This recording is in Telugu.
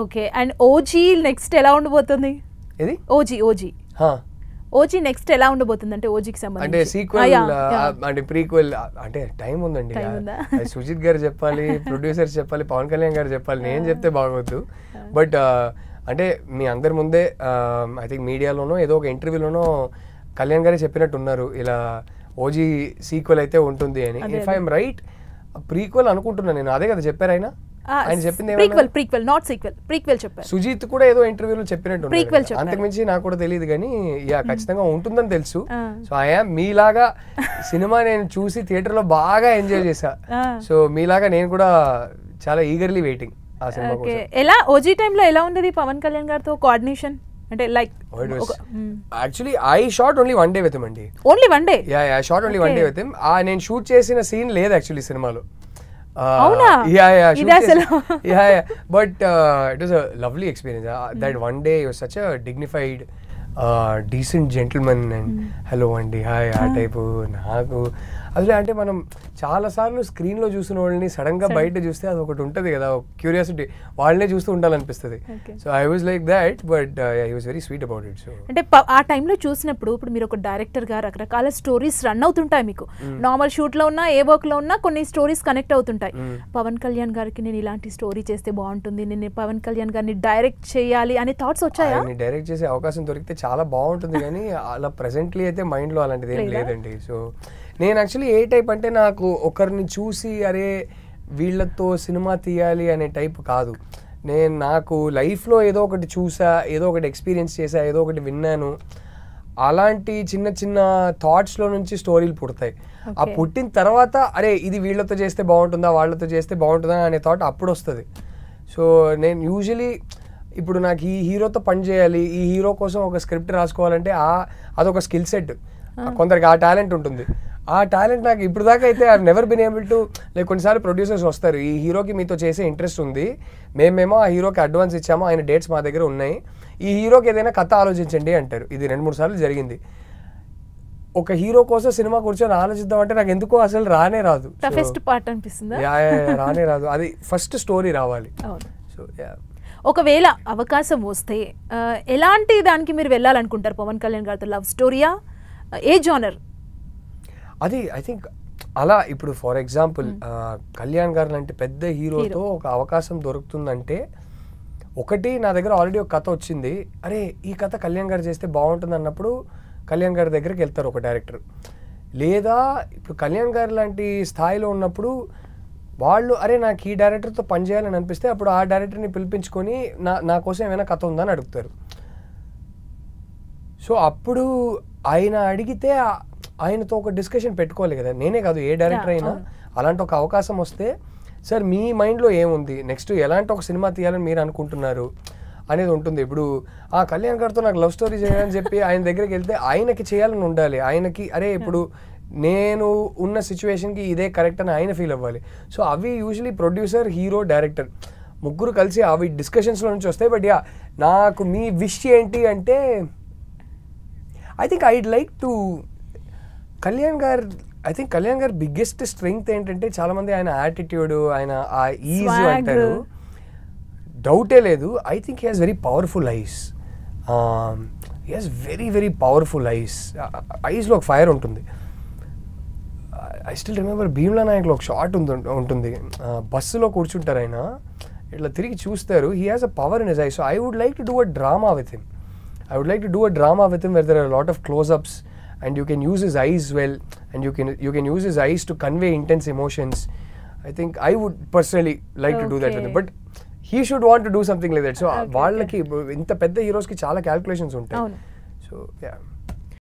ఓకే. అండ్ ఓజీ నెక్స్ట్ ఎలా ఉండబోతుంది? ఇది ఓజీ ఓజీ నెక్స్ట్ ఎలా ఉండబోతుంది అంటే ఓజీకి సంబంధించి అంటే సీక్వెల్ అంటే ప్రీక్వెల్ అంటే టైం ఉందండి. సుజిత్ గారు చెప్పాలి, ప్రొడ్యూసర్స్ చెప్పాలి, పవన్ కళ్యాణ్ గారు చెప్పాలి, నేను చెప్తే బాగోద్దు. బట్ అంటే మీ అందరి ముందే ఐ థింక్ మీడియాలోనో ఏదో ఒక ఇంటర్వ్యూలోనో కళ్యాణ్ గారే చెప్పినట్టున్నారు ఇలా ఓజీ సీక్వెల్ అయితే ఉంటుంది అని. ఇఫ్ ఐఎమ్ రైట్ ప్రీక్వెల్ అనుకుంటున్నాను నేను. అదే కదా చెప్పారు ఆయన చెప్పింది ప్రీక్వెల్ నాట్ సీక్వెల్, ప్రీక్వెల్ చెప్పారు. సుజిత్ కూడా ఏదో ఇంటర్వ్యూలో చెప్పినట్టు, అంతకుమించి నాకు కూడా తెలియదు కానీ ఖచ్చితంగా ఉంటుందని తెలుసు. సో ఐఎమ్ మీలాగా సినిమా నేను చూసి థియేటర్ లో బాగా ఎంజాయ్ చేశా. సో మీలాగా నేను కూడా చాలా ఈగర్లీ వెయిటింగ్ ఆ సినిమా కోసం. ఎలా ఓజీ టైంలో ఎలా ఉండేది పవన్ కళ్యాణ్ గారితో కోఆర్డినేషన్? అంటే like actually I shot only one day with him అండి. Only one day? Yeah I shot only one day with him. నేను షూట్ చేసిన సీన్ లేదు యాక్చువల్లీ సినిమాలో. But it was a lovely experience. That one day was such a dignified, decent gentleman and hello andi hi ఆ టైపు. నాకు అసలు అంటే మనం చాలాసార్లు స్క్రీన్లో చూసిన వాళ్ళని సడన్గా బయట చూస్తే అది ఒకటి ఉంటుంది కదా, క్యూరియాసిటీ, వాళ్ళనే చూస్తూ ఉండాలనిపిస్తుంది. So I was like that, but I was very sweet about it. So అంటే ఆ టైంలో చూసినప్పుడు ఇప్పుడు మీరు ఒక డైరెక్టర్గా రకరకాల స్టోరీస్ రన్ అవుతుంటాయి మీకు. నార్మల్ షూట్లో ఉన్నా ఏ వర్క్లో ఉన్నా కొన్ని స్టోరీస్ కనెక్ట్ అవుతుంటాయి. పవన్ కళ్యాణ్ గారికి నేను ఇలాంటి స్టోరీ చేస్తే బాగుంటుంది, నేను పవన్ కళ్యాణ్ గారిని డైరెక్ట్ చేయాలి అనే థాట్స్ వచ్చాయా? డైరెక్ట్ చేసే అవకాశం దొరికితే చాలా బాగుంటుంది కానీ అలా ప్రెసెంట్లీ అయితే మైండ్లో అలాంటిది ఏం లేదండి. సో నేను యాక్చువల్లీ ఏ టైప్ అంటే నాకు ఒకరిని చూసి అరే వీళ్ళతో సినిమా తీయాలి అనే టైప్ కాదు. నాకు లైఫ్లో ఏదో ఒకటి చూసా, ఏదో ఒకటి ఎక్స్పీరియన్స్ చేసా, ఏదో ఒకటి విన్నాను, అలాంటి చిన్న చిన్న థాట్స్లో నుంచి స్టోరీలు పుడతాయి. ఆ పుట్టిన తర్వాత అరే ఇది వీళ్ళతో చేస్తే బాగుంటుందా, వాళ్ళతో చేస్తే బాగుంటుందా అనే థాట్ అప్పుడు వస్తుంది. సో నేను యూజువలీ ఇప్పుడు నాకు ఈ హీరోతో పని చేయాలి, ఈ హీరో కోసం ఒక స్క్రిప్ట్ రాసుకోవాలంటే అదొక స్కిల్ సెట్. కొందరికి ఆ టాలెంట్ ఉంటుంది. ఆ టాలెంట్ నాకు ఇప్పుడు దాకా అయితే I never been able to like కొన్నిసార్లు ప్రొడ్యూసర్స్ వస్తారు, ఈ హీరోకి మీతో చేసే ఇంట్రెస్ట్ ఉంది, మేమేమో ఆ హీరోకి అడ్వాన్స్ ఇచ్చామో, ఆయన డేట్స్ మా దగ్గర ఉన్నాయి, ఈ హీరోకి ఏదైనా కథ ఆలోచించండి అంటారు. ఇది 2-3 సార్లు జరిగింది. ఒక హీరో కోసం సినిమా కూర్చొని ఆలోచిద్దాం అంటే నాకు ఎందుకో అసలు రానే రాదు. రానే రాదు. అది ఫస్ట్ స్టోరీ రావాలి. సో ఒకవేళ అవకాశం వస్తే ఎలాంటి దానికి మీరు వెళ్ళాలనుకుంటారు పవన్ కళ్యాణ్ గారితో? లవ్ స్టోరీయా, ఏ జోనర్? అది ఐ థింక్ అలా ఇప్పుడు ఫర్ ఎగ్జాంపుల్ కళ్యాణ్ గారు లాంటి పెద్ద హీరోతో ఒక అవకాశం దొరుకుతుందంటే, ఒకటి నా దగ్గర ఆల్రెడీ ఒక కథ వచ్చింది, అరే ఈ కథ కళ్యాణ్ గారు చేస్తే బాగుంటుంది అన్నప్పుడు కళ్యాణ్ గారి దగ్గరికి వెళ్తారు ఒక డైరెక్టర్. లేదా ఇప్పుడు కళ్యాణ్ గారు లాంటి స్థాయిలో ఉన్నప్పుడు వాళ్ళు అరే నాకు ఈ డైరెక్టర్తో పనిచేయాలని అనిపిస్తే అప్పుడు ఆ డైరెక్టర్ని పిలిపించుకొని నా కోసం ఏమైనా కథ ఉందని అడుగుతారు. సో అప్పుడు ఆయన అడిగితే ఆయనతో ఒక డిస్కషన్ పెట్టుకోవాలి కదా. నేనే కాదు ఏ డైరెక్టర్ అయినా అలాంటి ఒక అవకాశం వస్తే, సార్ మీ మైండ్లో ఏముంది, నెక్స్ట్ ఎలాంటి ఒక సినిమా తీయాలని మీరు అనుకుంటున్నారు అనేది ఉంటుంది. ఇప్పుడు ఆ కళ్యాణ్ గారితో నాకు లవ్ స్టోరీ చేయాలని చెప్పి ఆయన దగ్గరికి వెళ్తే ఆయనకి చేయాలని ఉండాలి. ఆయనకి అరే ఇప్పుడు నేను ఉన్న సిచ్యువేషన్కి ఇదే కరెక్ట్ అని ఆయన ఫీల్ అవ్వాలి. సో అవి యూజువలీ ప్రొడ్యూసర్, హీరో, డైరెక్టర్ ముగ్గురు కలిసి అవి డిస్కషన్స్లో నుంచి వస్తాయి. బట్ నాకు మీ విష్ ఏంటి అంటే I think I'd like to Kalyan గారు బిగ్గెస్ట్ స్ట్రెంగ్త్ ఏంటంటే చాలామంది ఆయన యాటిట్యూడ్, ఆయన ఆ ఈజ్ అంటారు, డౌటే లేదు. I think he has very powerful eyes. He has very very powerful eyes. ఐస్లో ఒక ఫైర్ ఉంటుంది. ఐ స్టిల్ రిమెంబర్ భీమ్లా నాయక్లో ఒక షాట్ ఉంటుంది, బస్సులో కూర్చుంటారు ఆయన, ఇట్లా తిరిగి చూస్తారు, he has a power in his eyes. So I would like to do a drama with him. where there are a lot of close-ups and you can use his eyes well, and you can use his eyes to convey intense emotions. I think I would personally like to do that with him, but he should want to do something like that. So వాళ్ళకి ఇంత పెద్ద హీరోస్ కి చాలా క్యాల్కులేషన్స్ ఉంటాయి. So yeah.